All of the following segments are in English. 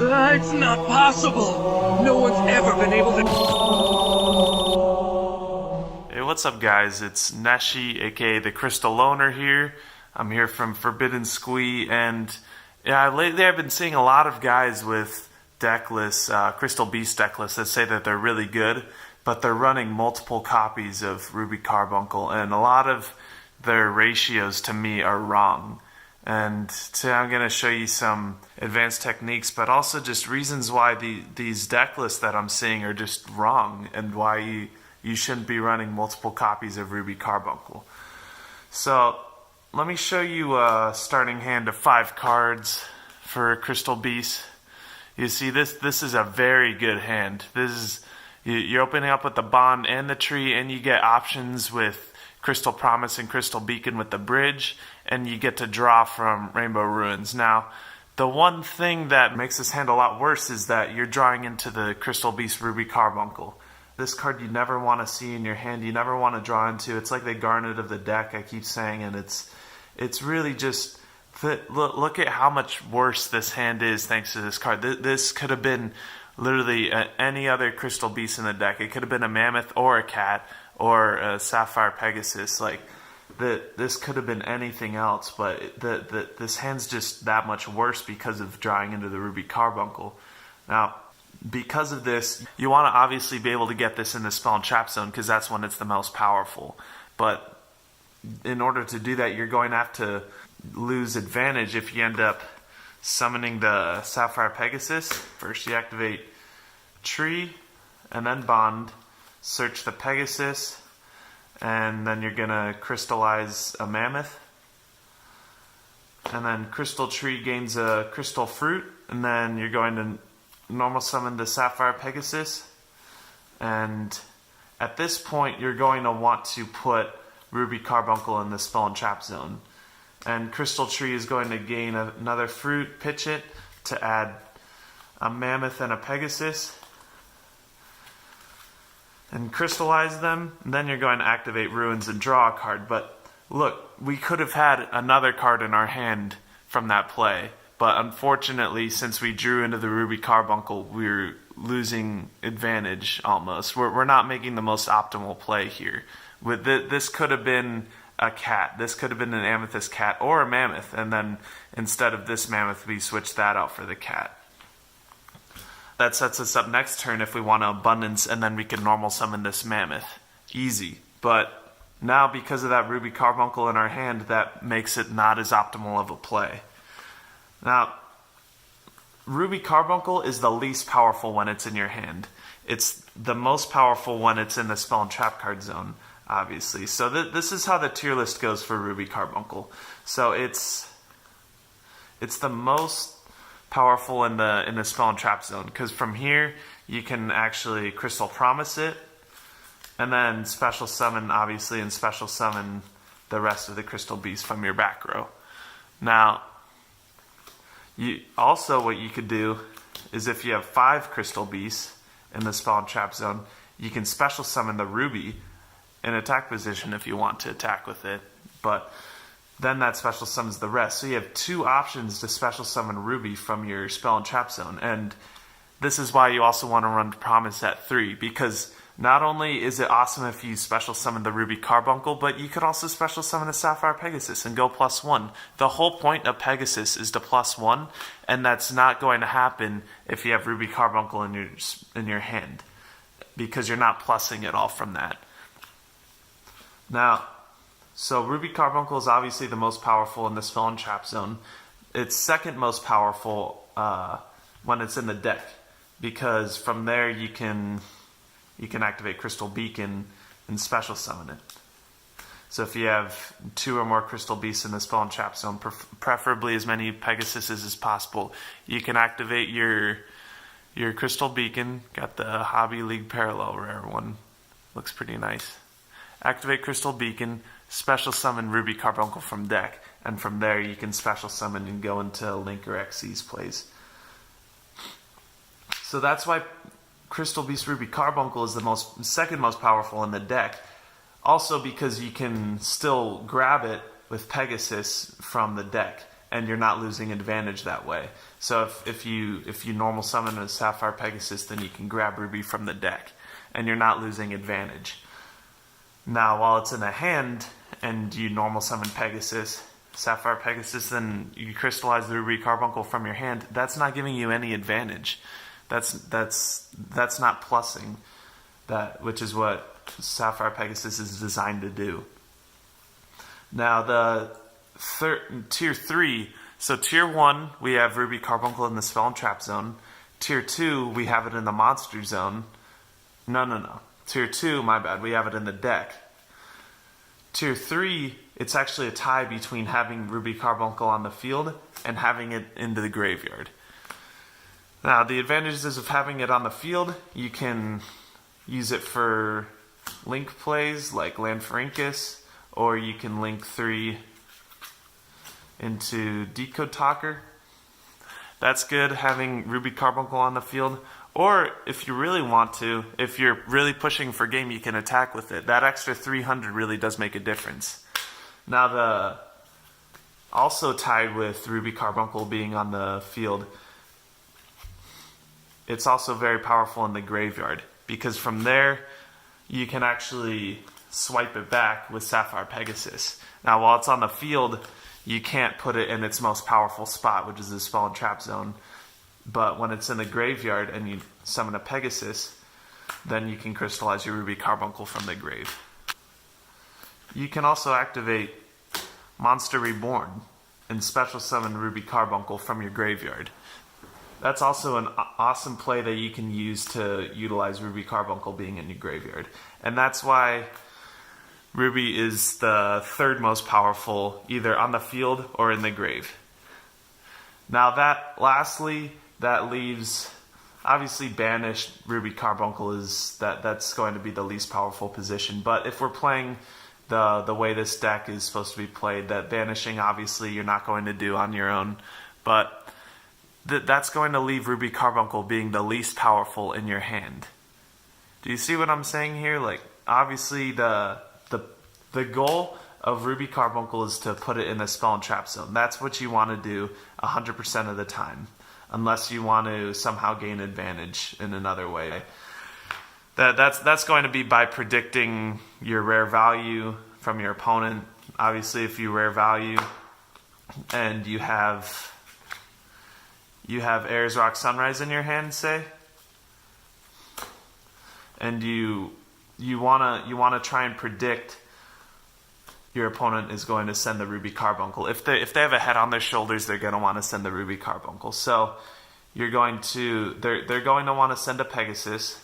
It's not possible! No one's ever been able to... Hey, what's up guys? It's Neshi, aka the Crystal Loner here. I'm here from Forbidden Squee, and yeah, lately I've been seeing a lot of guys with deckless, Crystal Beast deckless that say that they're really good, but they're running multiple copies of Ruby Carbuncle, and a lot of their ratios to me are wrong. And today I'm going to show you some advanced techniques, but also just reasons why these deck lists that I'm seeing are just wrong, and why you shouldn't be running multiple copies of Ruby Carbuncle. So let me show you a starting hand of 5 cards for Crystal Beast. You see, this is a very good hand. This is, you're opening up with the Bond and the Tree, and you get options with Crystal Promise and Crystal Beacon with the bridge, and you get to draw from Rainbow Ruins. Now, the one thing that makes this hand a lot worse is that you're drawing into the Crystal Beast Ruby Carbuncle. This card you never want to see in your hand, you never want to draw into. It's like the Garnet of the deck, I keep saying, and it's really just... Look at how much worse this hand is thanks to this card. This could have been literally any other Crystal Beast in the deck. It could have been a Mammoth or a Cat or a Sapphire Pegasus. Like, this could have been anything else, but this hand's just that much worse because of drawing into the Ruby Carbuncle. Now, because of this, you want to obviously be able to get this in the Spell and Trap Zone, because that's when it's the most powerful. But in order to do that, you're going to have to lose advantage if you end up summoning the Sapphire Pegasus. First you activate Tree, and then Bond, search the Pegasus, and then you're going to crystallize a Mammoth. And then Crystal Tree gains a Crystal Fruit, and then you're going to normal summon the Sapphire Pegasus. And at this point you're going to want to put Ruby Carbuncle in the Spell and Trap Zone. And Crystal Tree is going to gain another fruit, pitch it, to add a Mammoth and a Pegasus, and crystallize them. And then you're going to activate Ruins and draw a card. But look, we could have had another card in our hand from that play, but unfortunately, since we drew into the Ruby Carbuncle, we're losing advantage almost. We're not making the most optimal play here. With this could have been a cat. This could have been an Amethyst cat or a Mammoth, and then instead of this Mammoth, we switched that out for the cat. That sets us up next turn if we want to Abundance, and then we can normal summon this Mammoth. Easy. But now, because of that Ruby Carbuncle in our hand, that makes it not as optimal of a play. Now, Ruby Carbuncle is the least powerful when it's in your hand. It's the most powerful when it's in the Spell and Trap card zone, obviously. So this is how the tier list goes for Ruby Carbuncle. So it's the most powerful in the Spell and Trap zone, because from here you can actually Crystal Promise it, and then special summon, obviously, and special summon the rest of the Crystal Beasts from your back row. Now, what you could do is, if you have 5 Crystal Beasts in the Spell and Trap zone, you can special summon the Ruby in attack position if you want to attack with it, but then that special summons the rest. So you have 2 options to special summon Ruby from your Spell and Trap zone, and this is why you also want to run Promise at 3, because not only is it awesome if you special summon the Ruby Carbuncle, but you could also special summon the Sapphire Pegasus and go +1. The whole point of Pegasus is to +1, and that's not going to happen if you have Ruby Carbuncle in your hand, because you're not plussing it all from that. Now, so Ruby Carbuncle is obviously the most powerful in the Spell and Trap zone. It's second most powerful when it's in the deck, because from there you can activate Crystal Beacon and special summon it. So if you have 2 or more Crystal Beasts in the Spell and Trap zone, preferably as many Pegasuses as possible, you can activate your Crystal Beacon. Got the Hobby League Parallel Rare one. Looks pretty nice. Activate Crystal Beacon, special summon Ruby Carbuncle from deck, and from there you can special summon and go into Link or Xyz plays. So that's why Crystal Beast Ruby Carbuncle is the second most powerful in the deck. Also because you can still grab it with Pegasus from the deck. and you're not losing advantage that way. So if you normal summon a Sapphire Pegasus, then you can grab Ruby from the deck, and you're not losing advantage. Now, while it's in the hand, and you normal summon Pegasus, Sapphire Pegasus, then you crystallize the Ruby Carbuncle from your hand. That's not giving you any advantage. That's not plussing that, which is what Sapphire Pegasus is designed to do. Now the tier 3, so tier 1 we have Ruby Carbuncle in the Spell and Trap zone. Tier 2 we have it in the Monster zone. No. Tier 2, my bad, we have it in the deck. Tier 3, it's actually a tie between having Ruby Carbuncle on the field and having it into the graveyard. Now, the advantages of having it on the field, you can use it for link plays like Lanferinkus, or you can link 3 into Decode Talker. That's good, having Ruby Carbuncle on the field. Or if you really want to, if you're really pushing for game, you can attack with it. That extra 300 really does make a difference. Now, also tied with Ruby Carbuncle being on the field, it's also very powerful in the graveyard, because from there you can actually swipe it back with Sapphire Pegasus. Now, while it's on the field, you can't put it in its most powerful spot, which is the Spell and Trap zone. But when it's in the graveyard and you summon a Pegasus, then you can crystallize your Ruby Carbuncle from the grave. You can also activate Monster Reborn and special summon Ruby Carbuncle from your graveyard. That's also an awesome play that you can use to utilize Ruby Carbuncle being in your graveyard. And that's why Ruby is the third most powerful, either on the field or in the grave. Now that leaves, obviously banished Ruby Carbuncle that's going to be the least powerful position. But if we're playing the way this deck is supposed to be played, that banishing obviously you're not going to do on your own. But that's going to leave Ruby Carbuncle being the least powerful in your hand. Do you see what I'm saying here? Like, obviously the goal of Ruby Carbuncle is to put it in the Spell and Trap zone. That's what you want to do 100% of the time, unless you want to somehow gain advantage in another way. That's going to be by predicting your rare value from your opponent. Obviously, if you rare value and you have Ares Rock Sunrise in your hand, say, and you wanna try and predict your opponent is going to send the Ruby Carbuncle. If they have a head on their shoulders, they're going to want to send the Ruby Carbuncle. So they're going to want to send a Pegasus,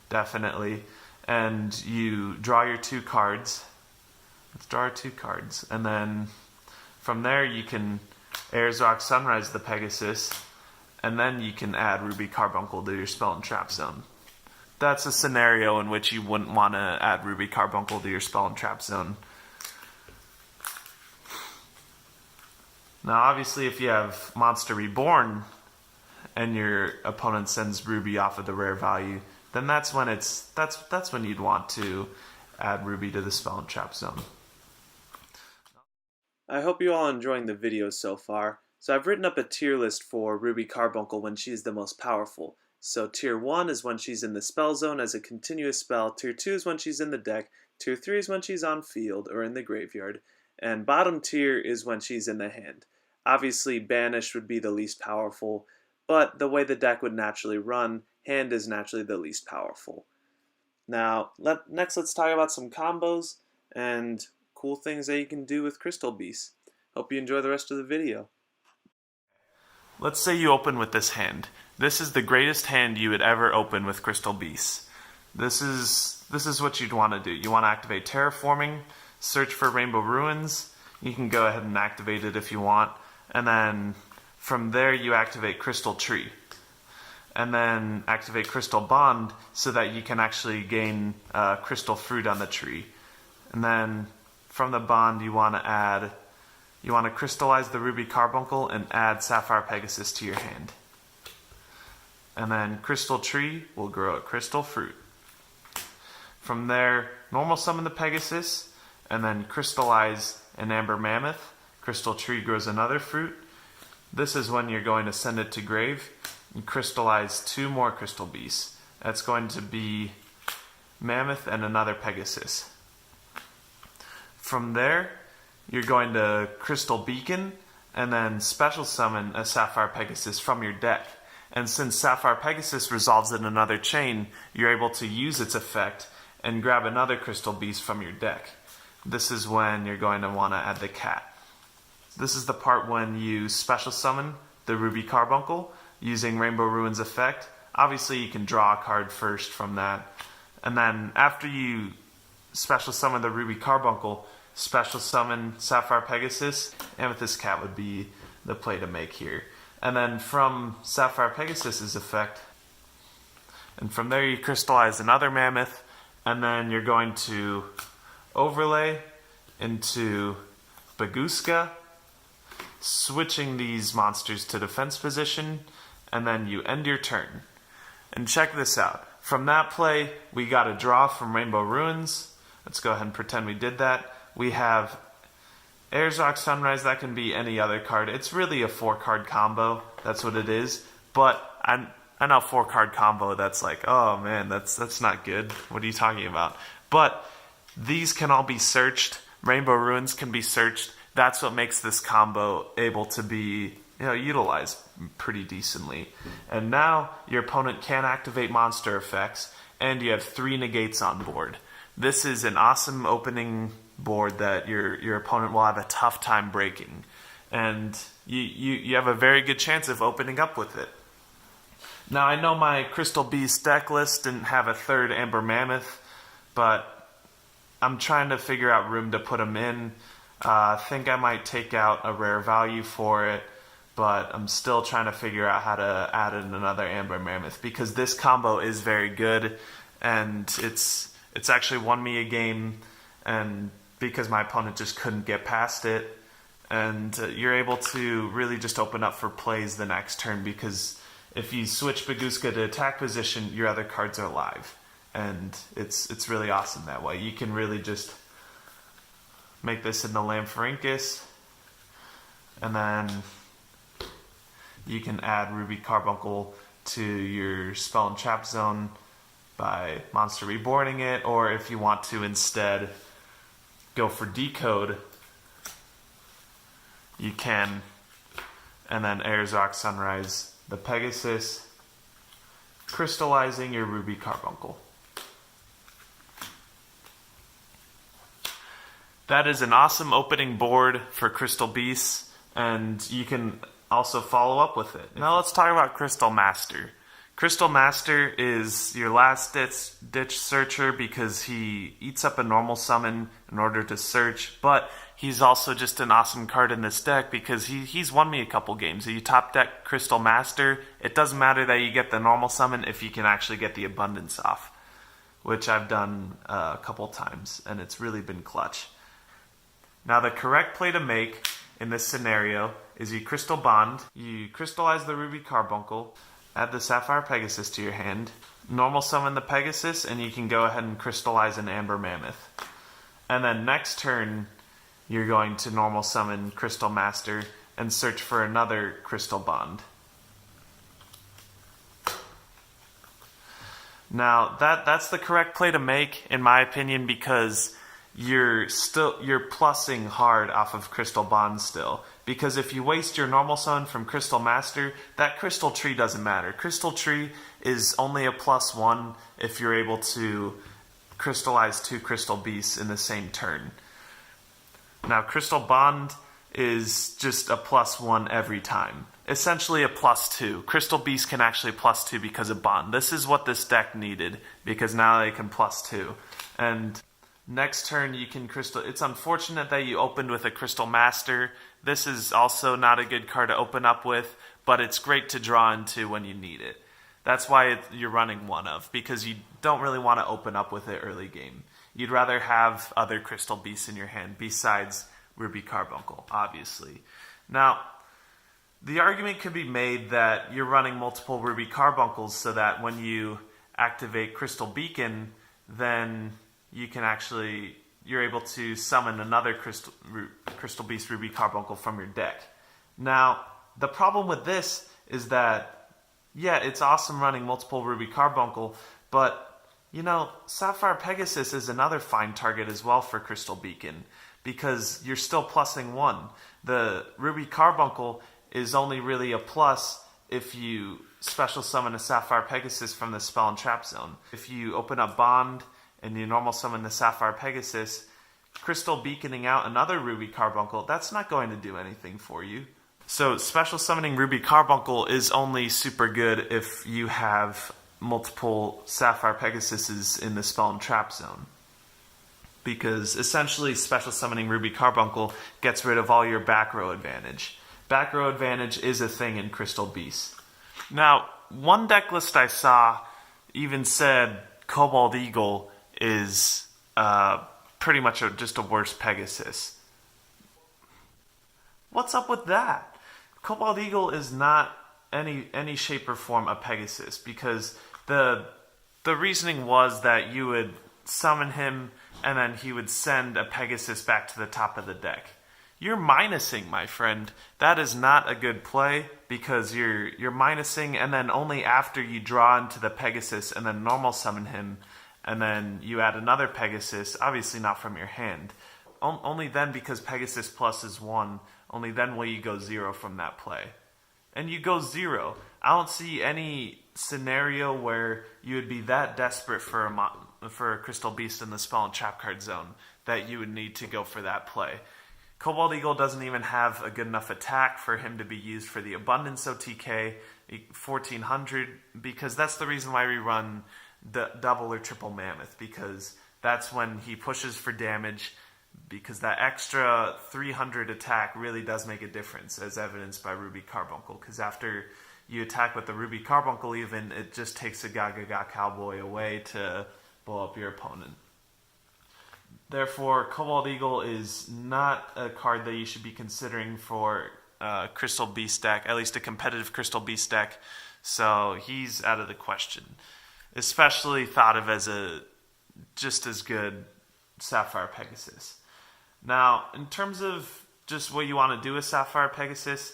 definitely, and you draw your 2 cards. Let's draw our 2 cards, and then from there you can Ares Rock Sunrise the Pegasus, and then you can add Ruby Carbuncle to your Spell and Trap zone. That's a scenario in which you wouldn't want to add Ruby Carbuncle to your Spell and Trap zone. Now, obviously, if you have Monster Reborn and your opponent sends Ruby off of the rare value, then that's when you'd want to add Ruby to the Spell and Trap zone. I hope you all are enjoying the video so far. So I've written up a tier list for Ruby Carbuncle when she's the most powerful. So tier 1 is when she's in the spell zone as a continuous spell, tier 2 is when she's in the deck, tier 3 is when she's on field or in the graveyard, and bottom tier is when she's in the hand. Obviously, banished would be the least powerful, but the way the deck would naturally run, hand is naturally the least powerful. Now, next let's talk about some combos and cool things that you can do with Crystal Beasts. Hope you enjoy the rest of the video. Let's say you open with this hand. This is the greatest hand you would ever open with Crystal Beasts. This is what you'd want to do. You want to activate Terraforming, search for Rainbow Ruins. You can go ahead and activate it if you want. And then from there you activate Crystal Tree. And then activate Crystal Bond so that you can actually gain Crystal Fruit on the tree. And then from the bond you want to crystallize the Ruby Carbuncle and add Sapphire Pegasus to your hand. And then Crystal Tree will grow a Crystal Fruit. From there, normal summon the Pegasus, and then crystallize an Amber Mammoth. Crystal Tree grows another fruit. This is when you're going to send it to grave and crystallize 2 more crystal beasts. That's going to be Mammoth and another Pegasus. From there, you're going to Crystal Beacon and then special summon a Sapphire Pegasus from your deck. And since Sapphire Pegasus resolves in another chain, you're able to use its effect and grab another Crystal Beast from your deck. This is when you're going to want to add the cat. This is the part when you special summon the Ruby Carbuncle using Rainbow Ruins effect. Obviously you can draw a card first from that. And then after you special summon the Ruby Carbuncle, special summon Sapphire Pegasus. Amethyst Cat would be the play to make here. And then from Sapphire Pegasus's effect, and from there you crystallize another Mammoth, and then you're going to overlay into Baguska, switching these monsters to defense position, and then you end your turn. And check this out. From that play, we got a draw from Rainbow Ruins. Let's go ahead and pretend we did that. We have Arzok Sunrise. That can be any other card. It's really a 4-card combo. That's what it is. But I know 4-card combo, that's like, oh man, that's not good. What are you talking about? But these can all be searched. Rainbow Ruins can be searched. That's what makes this combo able to be, utilized pretty decently. And now your opponent can activate monster effects, and you have 3 negates on board. This is an awesome opening board that your opponent will have a tough time breaking, and you have a very good chance of opening up with it. Now I know my Crystal Beast deck list didn't have a 3rd Amber Mammoth, but I'm trying to figure out room to put them in. I think I might take out a rare value for it, but I'm still trying to figure out how to add in another Amber Mammoth, because this combo is very good, and it's actually won me a game, and because my opponent just couldn't get past it. And you're able to really just open up for plays the next turn, because if you switch Baguska to attack position, your other cards are live, and it's really awesome that way. You can really just make this into Lamphorhynchus, and then you can add Ruby Carbuncle to your Spell and Trap zone by Monster Reborning it, or if you want to instead go for Decode, you can, and then Arzok Sunrise the Pegasus, crystallizing your Ruby Carbuncle. That is an awesome opening board for Crystal Beasts, and you can also follow up with it. Now let's talk about Crystal Master. Crystal Master is your last ditch searcher because he eats up a normal summon in order to search, but he's also just an awesome card in this deck because he's won me a couple games. If you top deck Crystal Master, it doesn't matter that you get the normal summon if you can actually get the abundance off, which I've done a couple times, and it's really been clutch. Now the correct play to make in this scenario is you Crystal Bond, you crystallize the Ruby Carbuncle, add the Sapphire Pegasus to your hand, normal summon the Pegasus, and you can go ahead and crystallize an Amber Mammoth. And then next turn, you're going to normal summon Crystal Master and search for another Crystal Bond. Now, that's the correct play to make, in my opinion, because you're plussing hard off of Crystal Bond still. Because if you waste your normal summon from Crystal Master, that Crystal Tree doesn't matter. Crystal Tree is only a +1 if you're able to crystallize 2 Crystal Beasts in the same turn. Now, Crystal Bond is just a +1 every time. Essentially a +2. Crystal Beast can actually +2 because of Bond. This is what this deck needed, because now they can +2. And next turn you can crystal. It's unfortunate that you opened with a Crystal Master. This is also not a good card to open up with, but it's great to draw into when you need it. That's why you're running one of, because you don't really want to open up with it early game. You'd rather have other Crystal Beasts in your hand besides Ruby Carbuncle, obviously. Now, the argument could be made that you're running multiple Ruby Carbuncles so that when you activate Crystal Beacon, then you're able to summon another Crystal Beast Ruby Carbuncle from your deck. Now, the problem with this is that, yeah, it's awesome running multiple Ruby Carbuncle, but, you know, Sapphire Pegasus is another fine target as well for Crystal Beacon, because you're still plussing 1. The Ruby Carbuncle is only really a plus if you special summon a Sapphire Pegasus from the Spell and Trap Zone. If you open up Bond and you normal summon the Sapphire Pegasus, Crystal Beaconing out another Ruby Carbuncle, that's not going to do anything for you. So special summoning Ruby Carbuncle is only super good if you have multiple Sapphire Pegasuses in the Spell and Trap Zone. Because essentially special summoning Ruby Carbuncle gets rid of all your back row advantage. Back row advantage is a thing in Crystal Beast. Now, one deck list I saw even said Cobalt Eagle is pretty much just a worse Pegasus. What's up with that? Cobalt Eagle is not any shape or form a Pegasus, because the reasoning was that you would summon him and then he would send a Pegasus back to the top of the deck. You're minusing, my friend. That is not a good play, because you're minusing, and then only after you draw into the Pegasus and then normal summon him, and then you add another Pegasus, obviously not from your hand. Only then, because Pegasus plus is 1, only then will you go 0 from that play. And you go 0. I don't see any scenario where you would be that desperate for a Crystal Beast in the Spell and Trap card zone that you would need to go for that play. Cobalt Eagle doesn't even have a good enough attack for him to be used for the Abundance OTK 1400, because that's the reason why we run the double or triple Mammoth, because that's when he pushes for damage, because that extra 300 attack really does make a difference, as evidenced by Ruby Carbuncle, because after you attack with the Ruby Carbuncle even, it just takes a Gaga Cowboy away to blow up your opponent. Therefore, Cobalt Eagle is not a card that you should be considering for Crystal Beast deck, at least a competitive Crystal Beast deck, so he's out of the question. Especially thought of as a just as good Sapphire Pegasus. Now, in terms of just what you want to do with Sapphire Pegasus,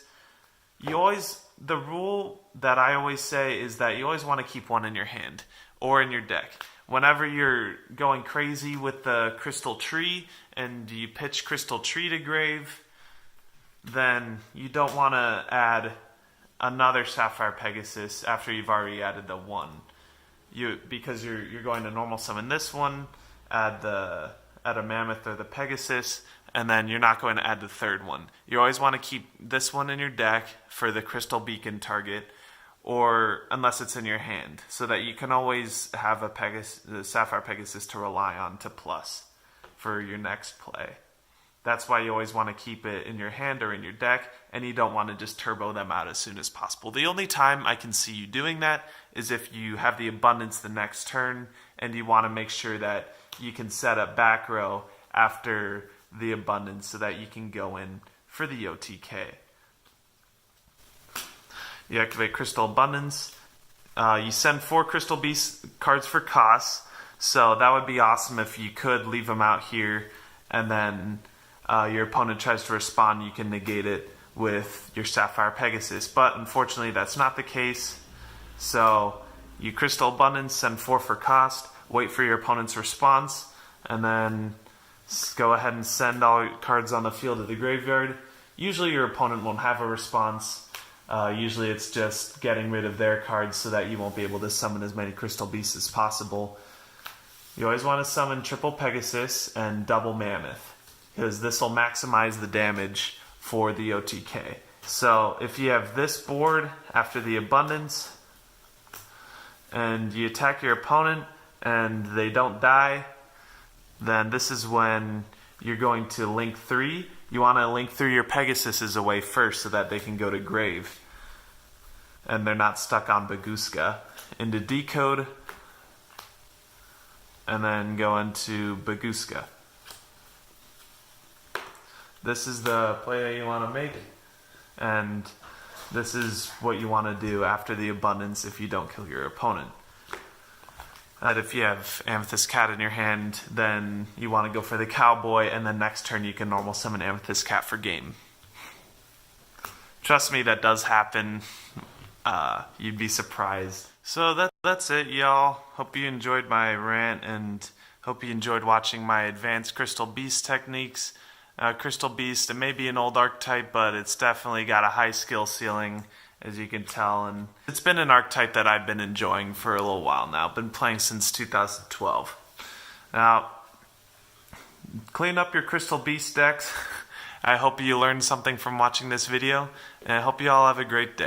the rule that I always say is that you always want to keep one in your hand or in your deck. Whenever you're going crazy with the Crystal Tree and you pitch Crystal Tree to grave, then you don't want to add another Sapphire Pegasus after you've already added the one. Because you're going to normal summon this one, add a Mammoth or the Pegasus, and then you're not going to add the third one. You always want to keep this one in your deck for the Crystal Beacon target, or unless it's in your hand, so that you can always have the Sapphire Pegasus to rely on to plus for your next play. That's why you always want to keep it in your hand or in your deck, and you don't want to just turbo them out as soon as possible. The only time I can see you doing that is if you have the Abundance the next turn, and you want to make sure that you can set up back row after the Abundance so that you can go in for the OTK. You activate Crystal Abundance. You send 4 Crystal Beast cards for cost, so that would be awesome if you could leave them out here, and then your opponent tries to respond, you can negate it with your Sapphire Pegasus. But unfortunately, that's not the case. So you Crystal Abundance, send 4 for cost, wait for your opponent's response, and then go ahead and send all your cards on the field to the graveyard. Usually your opponent won't have a response. Usually it's just getting rid of their cards so that you won't be able to summon as many Crystal Beasts as possible. You always want to summon triple Pegasus and double Mammoth, because this will maximize the damage for the OTK. So if you have this board after the Abundance, and you attack your opponent and they don't die, then this is when you're going to link 3. You want to link 3 your Pegasuses away first so that they can go to grave and they're not stuck on Baguska. Into Decode, and then go into Baguska. This is the play that you want to make, and this is what you want to do after the Abundance if you don't kill your opponent. And if you have Amethyst Cat in your hand, then you want to go for the Cowboy, and then next turn you can normal summon Amethyst Cat for game. Trust me, that does happen. You'd be surprised. So that's it, y'all. Hope you enjoyed my rant and hope you enjoyed watching my advanced Crystal Beast techniques. Crystal Beast, it may be an old archetype, but it's definitely got a high skill ceiling, as you can tell. And it's been an archetype that I've been enjoying for a little while now. Been playing since 2012. Now, clean up your Crystal Beast decks. I hope you learned something from watching this video, and I hope you all have a great day.